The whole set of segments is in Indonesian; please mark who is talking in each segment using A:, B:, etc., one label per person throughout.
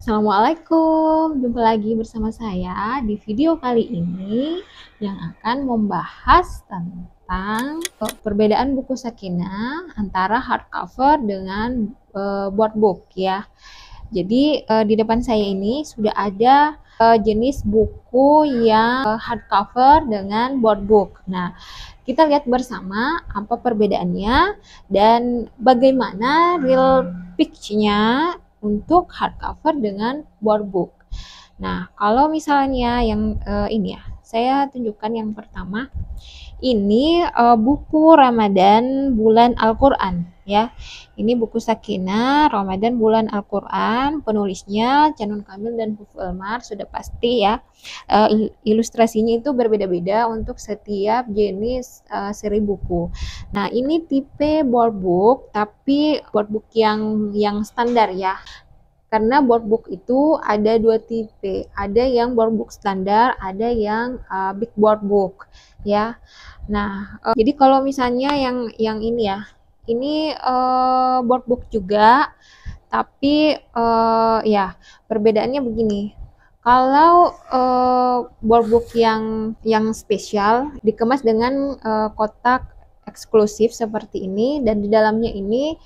A: Assalamualaikum, jumpa lagi bersama saya di video kali ini yang akan membahas tentang perbedaan buku Sakinah antara hardcover dengan boardbook ya. Jadi di depan saya ini sudah ada jenis buku yang hardcover dengan boardbook. Nah, kita lihat bersama apa perbedaannya dan bagaimana real pitch-nya untuk hardcover dengan boardbook. Nah, kalau misalnya yang ini ya, saya tunjukkan yang pertama. Ini buku Ramadan Bulan Al-Quran ya. Ini buku Sakinah Ramadan Bulan Al-Quran, penulisnya Canun Kamil dan Hufu Elmar, sudah pasti ya. Ilustrasinya itu berbeda-beda untuk setiap jenis seri buku. Nah, ini tipe boardbook, tapi boardbook yang standar ya. Karena boardbook itu ada dua tipe, ada yang boardbook standar, ada yang big boardbook ya. Nah, jadi kalau misalnya yang ini ya, ini boardbook juga, tapi ya perbedaannya begini. Kalau boardbook yang spesial dikemas dengan kotak eksklusif seperti ini, dan di dalamnya ini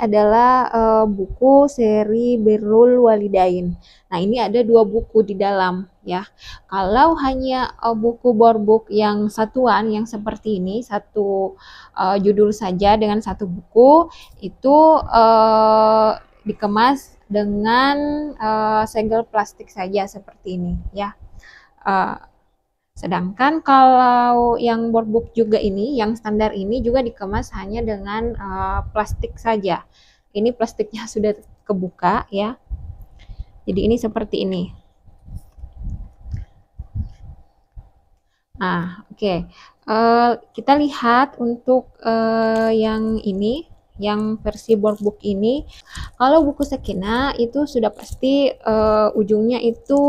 A: adalah buku seri Birrul Walidain. Nah, ini ada dua buku di dalam ya. Kalau hanya buku boardbook yang satuan yang seperti ini, satu judul saja dengan satu buku, itu dikemas dengan segel plastik saja seperti ini ya. Sedangkan kalau yang boardbook juga ini, yang standar ini juga dikemas hanya dengan plastik saja. Ini plastiknya sudah kebuka ya. Jadi ini seperti ini. Nah, oke. Kita lihat untuk yang ini, yang versi boardbook ini. Kalau buku Sakinah itu sudah pasti ujungnya itu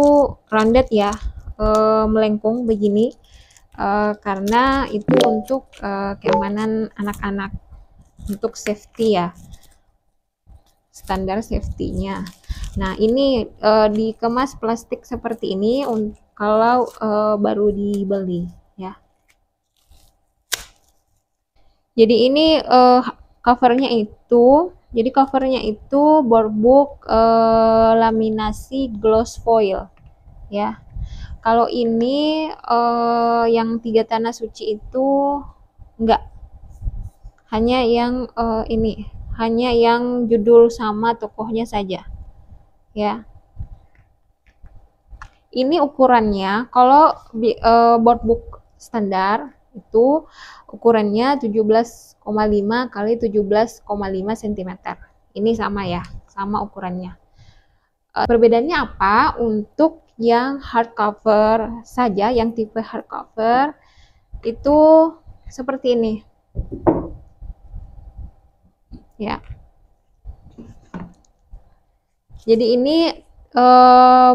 A: rounded ya. Melengkung begini karena itu untuk keamanan anak-anak, untuk safety ya, standar safety-nya. Nah, ini dikemas plastik seperti ini kalau baru dibeli ya. Jadi ini covernya itu, boardbook laminasi gloss foil ya. Kalau ini yang 3 tanah suci itu enggak, hanya yang ini, hanya yang judul sama tokohnya saja ya. Ini ukurannya, kalau boardbook standar itu ukurannya 17,5 kali 17,5 cm. Ini sama ya, sama ukurannya. Perbedaannya apa? Untuk yang hardcover saja, yang tipe hardcover itu seperti ini ya. Jadi ini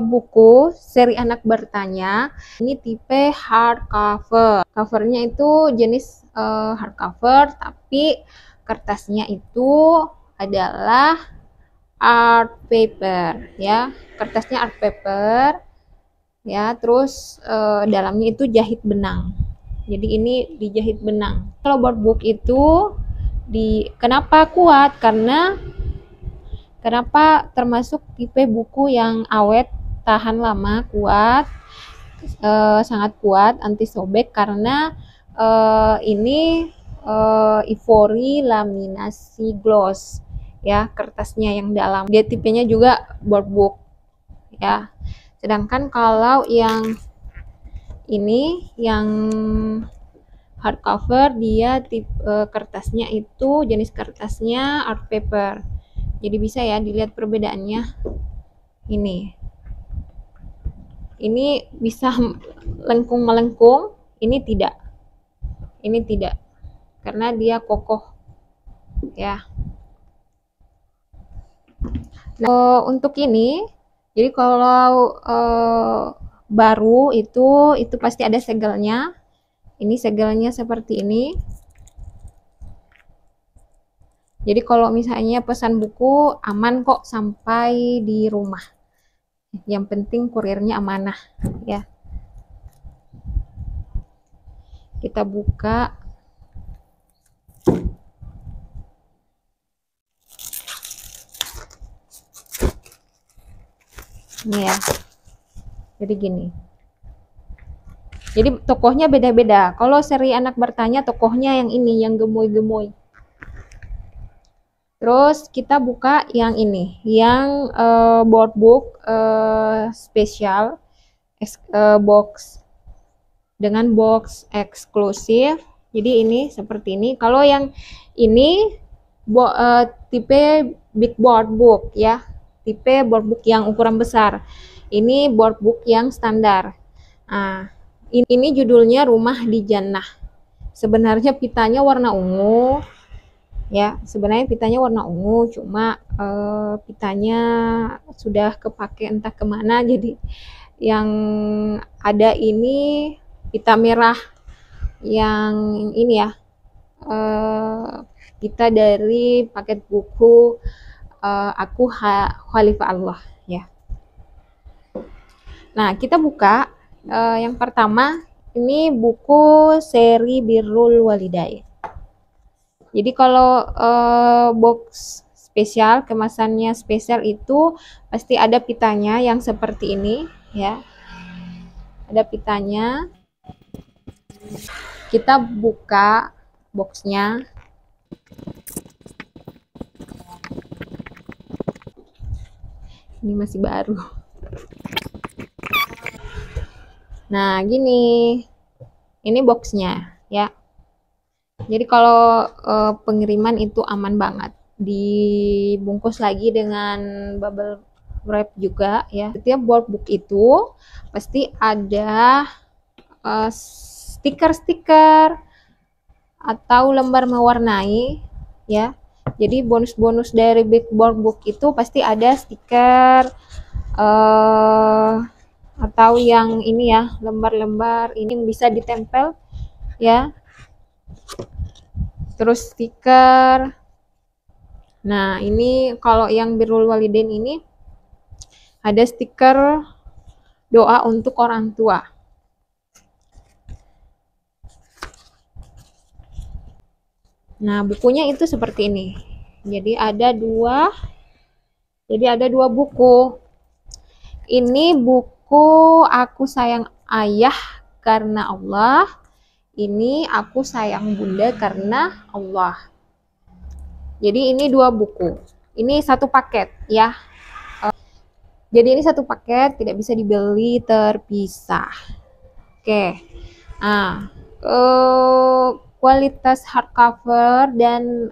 A: buku seri Anak Bertanya, ini tipe hardcover. Covernya itu jenis hardcover, tapi kertasnya itu adalah art paper ya. Kertasnya art paper ya, terus dalamnya itu jahit benang. Jadi ini dijahit benang. Kalau boardbook itu kenapa kuat? Kenapa termasuk tipe buku yang awet, tahan lama, kuat, sangat kuat, anti sobek, karena ini ivory laminasi gloss ya, kertasnya yang dalam. Dia tipenya juga boardbook ya. Sedangkan kalau yang ini, yang hardcover, dia kertasnya itu, jenis kertasnya art paper. Jadi bisa ya dilihat perbedaannya. Ini bisa lengkung melengkung, ini tidak. Ini tidak, karena dia kokoh ya. Nah, untuk ini, jadi kalau baru itu pasti ada segelnya. Ini segelnya seperti ini. Jadi kalau misalnya pesan buku aman kok sampai di rumah. Yang penting kurirnya amanah ya. Kita buka. Ini ya. Jadi gini. Jadi tokohnya beda-beda. Kalau seri anak bertanya tokohnya yang ini, yang gemoy-gemoy. Terus kita buka yang ini, yang board book spesial box dengan box eksklusif. Jadi ini seperti ini. Kalau yang ini tipe big board book ya, tipe board book yang ukuran besar. Ini board book yang standar. Nah, ini judulnya Rumah di Jannah. Sebenarnya pitanya warna ungu. Ya, sebenarnya pitanya warna ungu, cuma pitanya sudah kepake entah kemana, jadi yang ada ini pita merah yang ini ya, pita dari paket buku Aku Khalifah Allah ya. Nah, kita buka yang pertama, ini buku seri Birrul Walidain. Jadi kalau box spesial, kemasannya spesial itu pasti ada pitanya yang seperti ini ya. Ada pitanya. Kita buka boxnya. Ini masih baru. Nah, gini. Ini boxnya ya. Jadi kalau pengiriman itu aman banget. Dibungkus lagi dengan bubble wrap juga ya. Setiap board book itu pasti ada stiker-stiker atau lembar mewarnai ya. Jadi bonus-bonus dari big board book itu pasti ada stiker atau yang ini ya, lembar-lembar ini yang bisa ditempel ya. Terus stiker. Nah, ini kalau yang Birrul Walidain ini ada stiker doa untuk orang tua. Nah, bukunya itu seperti ini. Jadi ada dua buku. Ini buku Aku Sayang Ayah Karena Allah. Ini Aku Sayang Bunda Karena Allah. Jadi ini dua buku. Ini satu paket ya. Jadi ini satu paket, tidak bisa dibeli terpisah. Oke. Nah, kualitas hardcover dan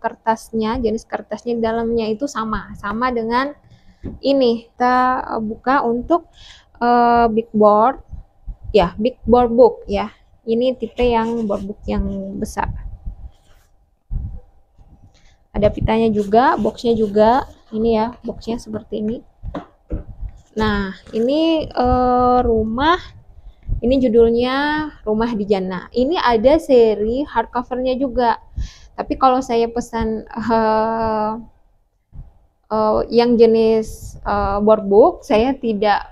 A: kertasnya, jenis kertasnya di dalamnya itu sama dengan ini. Kita buka untuk big board ya, big board book ya. Ini tipe yang board book yang besar. Ada pitanya juga, boxnya juga. Ini ya, boxnya seperti ini. Nah, ini rumah. Ini judulnya Rumah di Jannah. Ini ada seri hardcovernya juga. Tapi kalau saya pesan yang jenis board book, saya tidak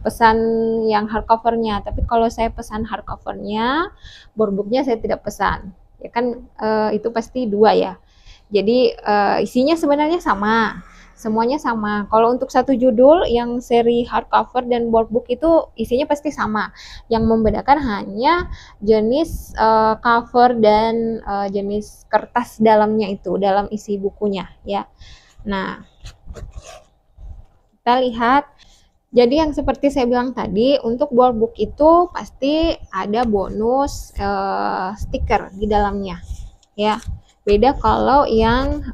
A: pesan yang hardcovernya. Tapi kalau saya pesan hardcovernya, board booknya saya tidak pesan. Ya kan itu pasti dua ya. Jadi isinya sebenarnya sama. Semuanya sama. Kalau untuk satu judul yang seri hardcover dan board book itu isinya pasti sama. Yang membedakan hanya jenis cover dan jenis kertas dalamnya itu, dalam isi bukunya ya. Nah, kita lihat. Jadi yang seperti saya bilang tadi, untuk board book itu pasti ada bonus stiker di dalamnya ya. Beda kalau yang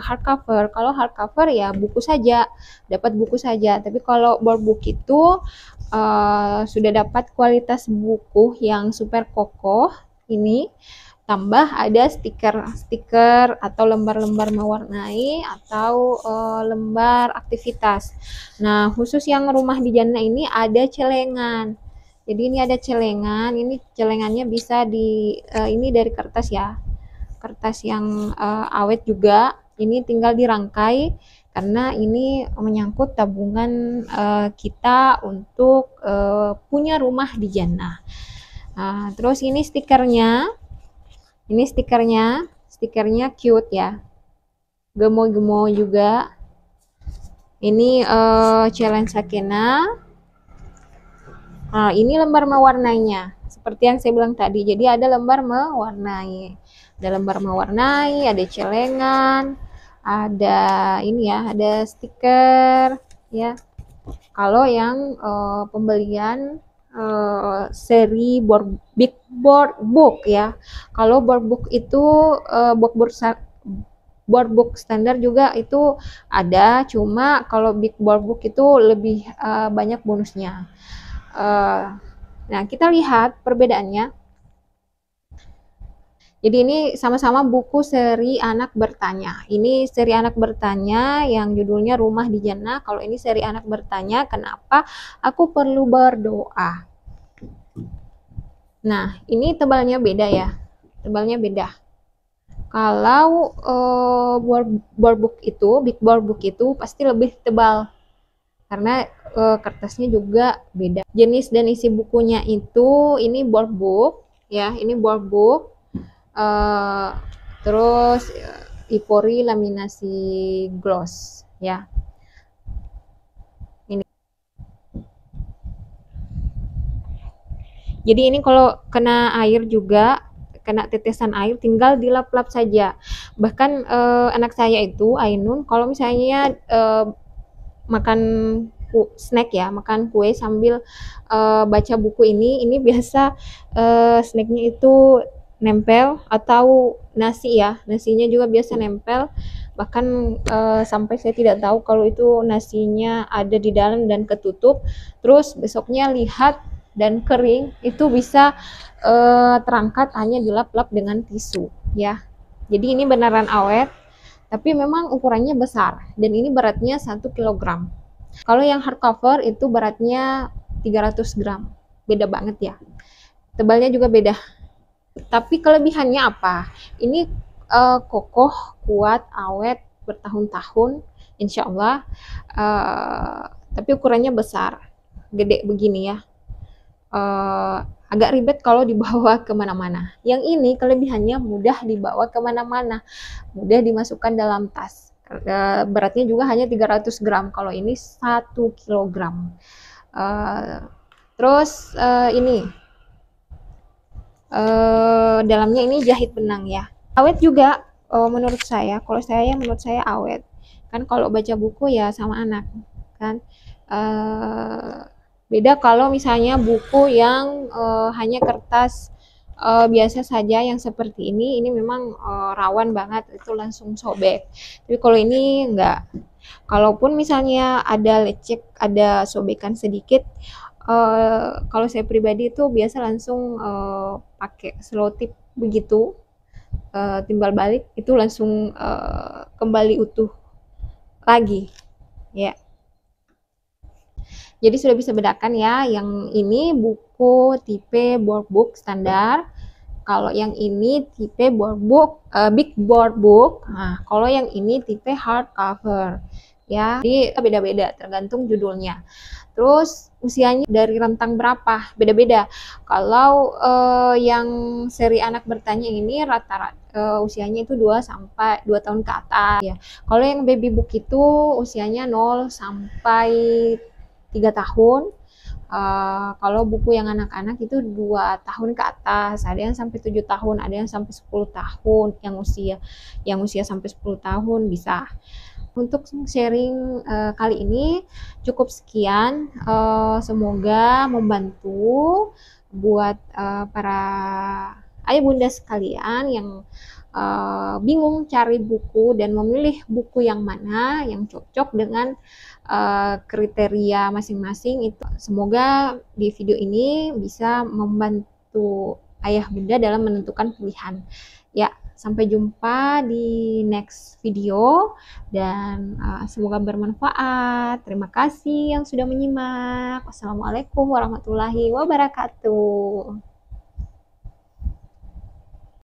A: hardcover. Kalau hardcover ya buku saja, dapat buku saja. Tapi kalau board book itu sudah dapat kualitas buku yang super kokoh ini, tambah ada stiker atau lembar-lembar mewarnai atau lembar aktivitas. Nah, khusus yang Rumah di Jannah ini ada celengan. Jadi ini ada celengan, ini celengannya bisa ini dari kertas ya. Kertas yang awet juga. Ini tinggal dirangkai karena ini menyangkut tabungan kita untuk punya rumah di jannah. Nah, terus ini stikernya, stikernya cute ya, gemoy-gemoy juga. Ini challenge Sakinah. Nah, ini lembar mewarnainya. Seperti yang saya bilang tadi, jadi ada lembar mewarnai. Ada lembar mewarnai, ada celengan, ada ini ya, ada stiker ya. Kalau yang pembelian seri big board book ya. Kalau board book itu board book standar juga itu ada, cuma kalau big board book itu lebih banyak bonusnya. Nah, kita lihat perbedaannya. Jadi ini sama-sama buku seri Anak Bertanya. Ini seri Anak Bertanya yang judulnya Rumah di Jannah. Kalau ini seri Anak Bertanya, kenapa aku perlu berdoa. Nah, ini tebalnya beda ya. Tebalnya beda. Kalau board book itu, big board book itu pasti lebih tebal. Karena kertasnya juga beda. Jenis dan isi bukunya itu, ini board book ya, ini board book. Terus Ipori laminasi gloss ya. Ini. Jadi ini kalau kena air juga, kena tetesan air, tinggal dilap-lap saja. Bahkan anak saya itu Ainun, kalau misalnya makan snack ya, makan kue sambil baca buku ini biasa snacknya itu nempel, atau nasi ya, nasinya juga biasa nempel, bahkan sampai saya tidak tahu kalau itu nasinya ada di dalam dan ketutup, terus besoknya lihat dan kering, itu bisa terangkat hanya dilap-lap dengan tisu ya. Jadi ini beneran awet, tapi memang ukurannya besar dan ini beratnya 1 kg. Kalau yang hardcover itu beratnya 300 gram, beda banget ya. Tebalnya juga beda. Tapi kelebihannya apa? Ini kokoh, kuat, awet, bertahun-tahun, insya Allah. Tapi ukurannya besar, gede begini ya. Agak ribet kalau dibawa kemana-mana. Yang ini kelebihannya mudah dibawa kemana-mana, mudah dimasukkan dalam tas. Beratnya juga hanya 300 gram, kalau ini 1 kg. Terus ini dalamnya ini jahit benang ya, awet juga menurut saya. Kalau menurut saya awet kan, kalau baca buku ya sama anak kan. Beda kalau misalnya buku yang hanya kertas biasa saja yang seperti ini memang rawan banget itu langsung sobek. Tapi kalau ini enggak, kalaupun misalnya ada lecek, ada sobekan sedikit, kalau saya pribadi itu biasa langsung pakai selotip begitu, timbal balik itu langsung kembali utuh lagi ya. Jadi sudah bisa bedakan ya, yang ini buku tipe board book standar, kalau yang ini tipe board book big board book. Nah, kalau yang ini tipe hardcover ya. Jadi beda-beda tergantung judulnya. Terus usianya dari rentang berapa? Beda-beda. Kalau yang seri Anak Bertanya ini rata-rata usianya itu 2 tahun ke atas ya. Kalau yang baby book itu usianya 0 sampai 3 tahun. Kalau buku yang anak-anak itu 2 tahun ke atas, ada yang sampai 7 tahun, ada yang sampai 10 tahun, yang usia sampai 10 tahun bisa. Untuk sharing kali ini cukup sekian, semoga membantu buat para ayah bunda sekalian yang bingung cari buku dan memilih buku yang mana yang cocok dengan kriteria masing-masing. Itu semoga di video ini bisa membantu ayah bunda dalam menentukan pilihan ya. Sampai jumpa di next video dan semoga bermanfaat. Terima kasih yang sudah menyimak. Wassalamualaikum warahmatullahi wabarakatuh.